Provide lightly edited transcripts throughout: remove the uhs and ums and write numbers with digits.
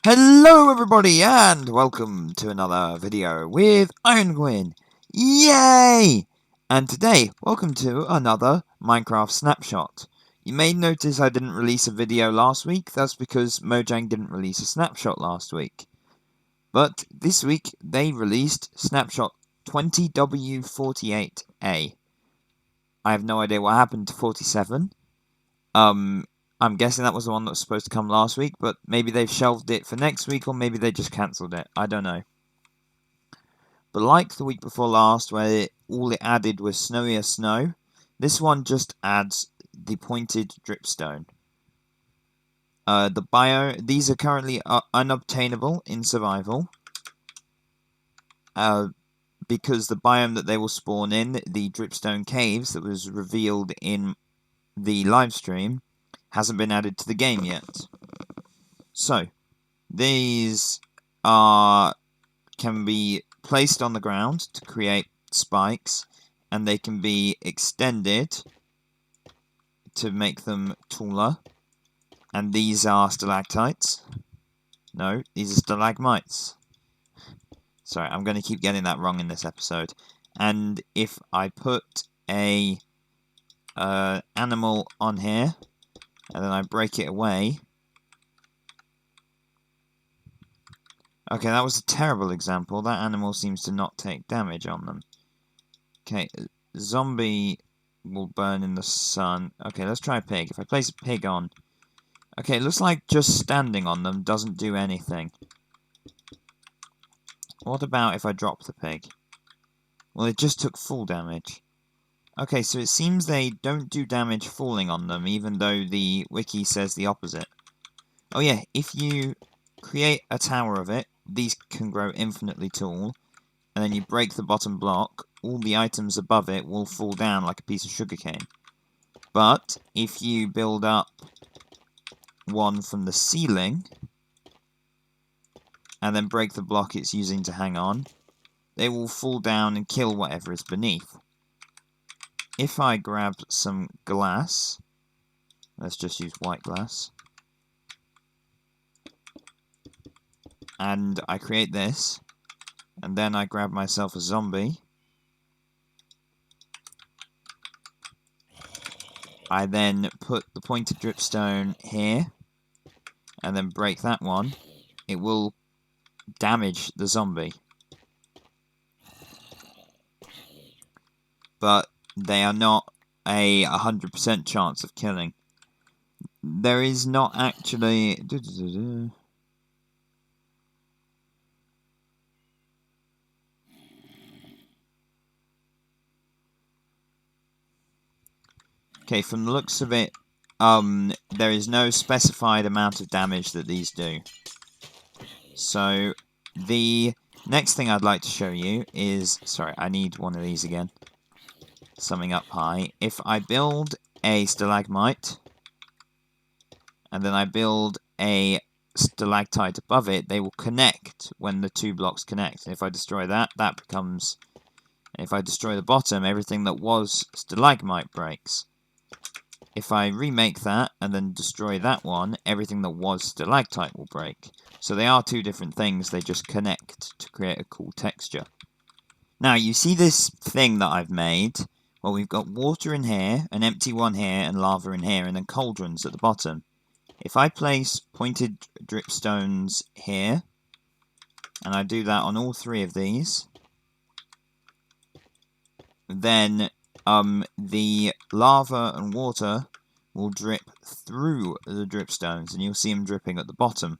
Hello everybody and welcome to another video with ironguin. Yay! And today, welcome to another Minecraft Snapshot. You may notice I didn't release a video last week. That's because Mojang didn't release a snapshot last week. But this week they released Snapshot 20w48a. I have no idea what happened to 47. I'm guessing that was the one that was supposed to come last week, but maybe they've shelved it for next week, or maybe they just cancelled it. I don't know. But like the week before last, where all it added was snowier snow, this one just adds the pointed dripstone. These are currently unobtainable in survival. Because the biome that they will spawn in, the dripstone caves that was revealed in the live stream, hasn't been added to the game yet. So, these can be placed on the ground to create spikes, and they can be extended to make them taller. And these are stalactites. No, these are stalagmites. Sorry, I'm going to keep getting that wrong in this episode. And if I put a animal on here, and then I break it away. Okay, that was a terrible example. That animal seems to not take damage on them. Okay, zombie will burn in the sun. Okay, let's try a pig. If I place a pig on... Okay, it looks like just standing on them doesn't do anything. What about if I drop the pig? Well, it just took full damage. Okay, so it seems they don't do damage falling on them, even though the wiki says the opposite. Oh yeah, if you create a tower of it, these can grow infinitely tall, and then you break the bottom block, all the items above it will fall down like a piece of sugarcane. But if you build up one from the ceiling, and then break the block it's using to hang on, they will fall down and kill whatever is beneath. If I grab some glass, let's just use white glass, and I create this, and then I grab myself a zombie, I then put the pointed dripstone here, and then break that one, it will damage the zombie. But they are not a 100% chance of killing. There is not actually... Okay, from the looks of it, there is no specified amount of damage that these do. So, the next thing I'd like to show you is... Sorry, I need one of these again. Something up high. If I build a stalagmite, and then I build a stalactite above it, they will connect when the two blocks connect. And if I destroy that, that becomes... And if I destroy the bottom, everything that was stalagmite breaks. If I remake that, and then destroy that one, everything that was stalactite will break. So they are two different things, they just connect to create a cool texture. Now, you see this thing that I've made? Well, we've got water in here, an empty one here, and lava in here, and then cauldrons at the bottom. If I place pointed dripstones here, and I do that on all three of these, then the lava and water will drip through the dripstones, and you'll see them dripping at the bottom.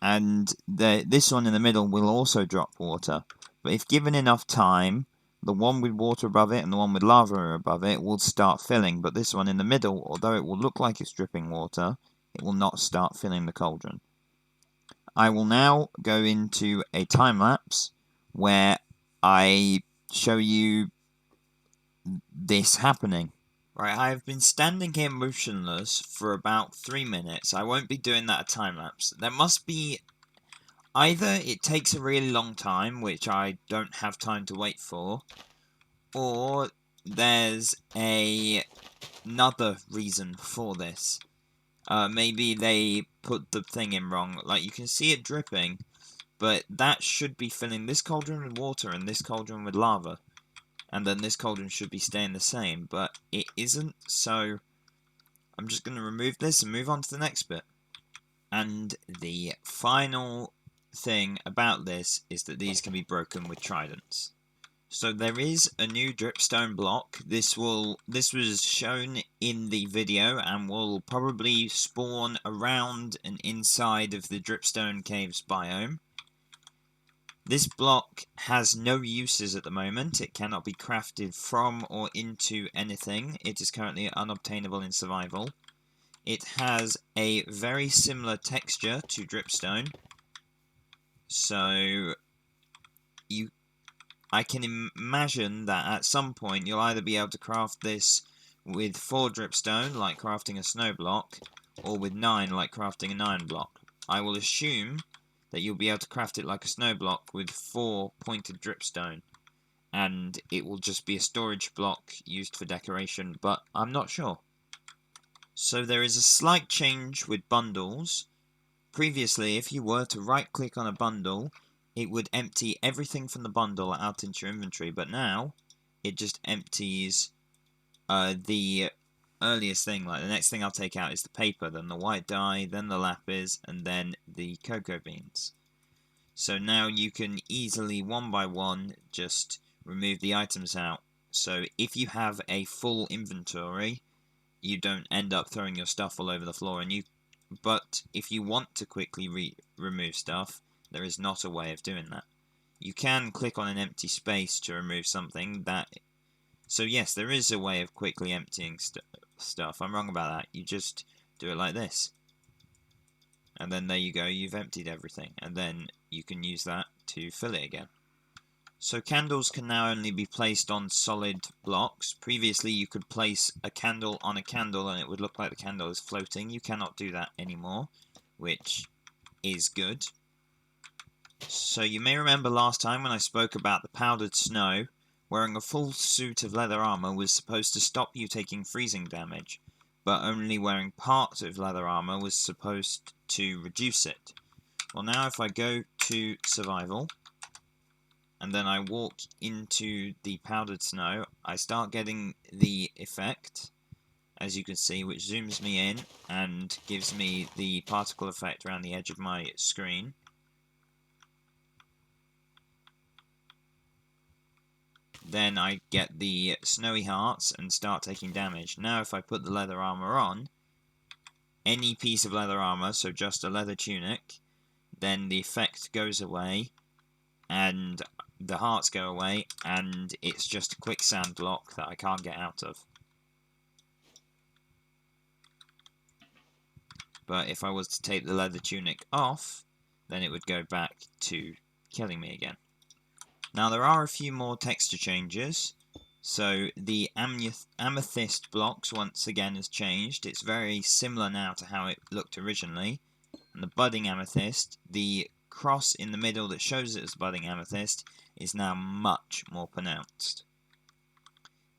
And this one in the middle will also drop water. But if given enough time, the one with water above it and the one with lava above it will start filling. But this one in the middle, although it will look like it's dripping water, it will not start filling the cauldron. I will now go into a time-lapse where I show you this happening. Right, I've been standing here motionless for about 3 minutes. I won't be doing that at time-lapse. There must be... Either it takes a really long time, which I don't have time to wait for, or there's another reason for this. Maybe they put the thing in wrong. Like, you can see it dripping, but that should be filling this cauldron with water and this cauldron with lava. And then this cauldron should be staying the same, but it isn't, so I'm just going to remove this and move on to the next bit. And the final thing about this is that these can be broken with tridents. So there is a new dripstone block. This was shown in the video and will probably spawn around and inside of the dripstone caves biome. This block has no uses at the moment. It cannot be crafted from or into anything. It is currently unobtainable in survival. It has a very similar texture to dripstone. So I can imagine that at some point you'll either be able to craft this with 4 dripstone, like crafting a snow block, or with 9, like crafting an iron block. I will assume that you'll be able to craft it like a snow block with 4 pointed dripstone, and it will just be a storage block used for decoration, but I'm not sure. So there is a slight change with bundles. Previously, if you were to right click on a bundle, it would empty everything from the bundle out into your inventory, but now it just empties the earliest thing. Like, the next thing I'll take out is the paper, then the white dye, then the lapis, and then the cocoa beans. So now you can easily, one by one, just remove the items out. So if you have a full inventory, you don't end up throwing your stuff all over the floor. But if you want to quickly remove stuff, there is not a way of doing that. You can click on an empty space to remove something. So yes, there is a way of quickly emptying stuff. I'm wrong about that. You just do it like this. And then there you go, you've emptied everything. And then you can use that to fill it again. So candles can now only be placed on solid blocks. Previously you could place a candle on a candle and it would look like the candle is floating. You cannot do that anymore, which is good. So you may remember last time when I spoke about the powdered snow, wearing a full suit of leather armor was supposed to stop you taking freezing damage, but only wearing part of leather armor was supposed to reduce it. Well, now if I go to survival, and then I walk into the powdered snow, I start getting the effect, as you can see, which zooms me in and gives me the particle effect around the edge of my screen. Then I get the snowy hearts and start taking damage. Now if I put the leather armor on, any piece of leather armor, so just a leather tunic, then the effect goes away, and the hearts go away, and it's just a quicksand block that I can't get out of. But if I was to take the leather tunic off, then it would go back to killing me again. Now there are a few more texture changes. So the amethyst blocks once again has changed. It's very similar now to how it looked originally. And the budding amethyst, the cross in the middle that shows it as budding amethyst, is now much more pronounced.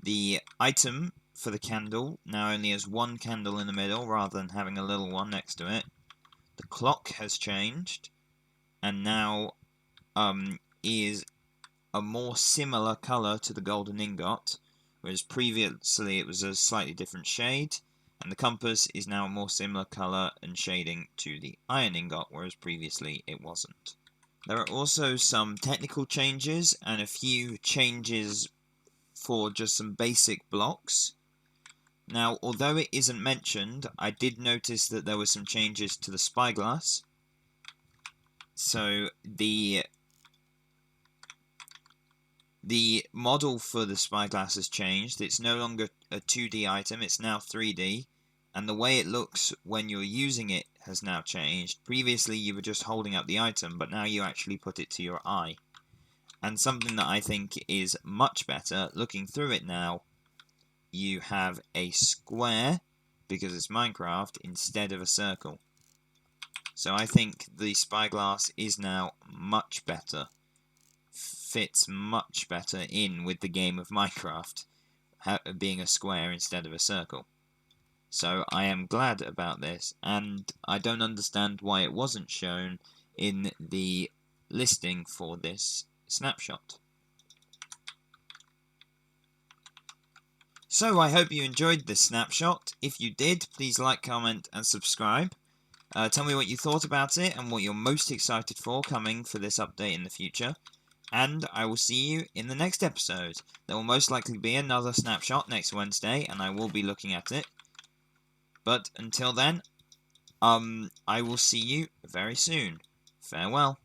The item for the candle now only has one candle in the middle rather than having a little one next to it. The clock has changed and now is a more similar colour to the golden ingot, whereas previously it was a slightly different shade, and the compass is now a more similar colour and shading to the iron ingot, whereas previously it wasn't. There are also some technical changes and a few changes for just some basic blocks. Now, although it isn't mentioned, I did notice that there were some changes to the spyglass. So the model for the spyglass has changed. It's no longer a 2D item, it's now 3D. And the way it looks when you're using it has now changed. Previously you were just holding up the item, but now you actually put it to your eye. And something that I think is much better, looking through it now, you have a square, because it's Minecraft, instead of a circle. So I think the spyglass is now much better. Fits much better in with the game of Minecraft, being a square instead of a circle. So I am glad about this, and I don't understand why it wasn't shown in the listing for this snapshot. So I hope you enjoyed this snapshot. If you did, please like, comment and subscribe. Tell me what you thought about it and what you're most excited for coming for this update in the future. And I will see you in the next episode. There will most likely be another snapshot next Wednesday, and I will be looking at it. But until then, I will see you very soon. Farewell.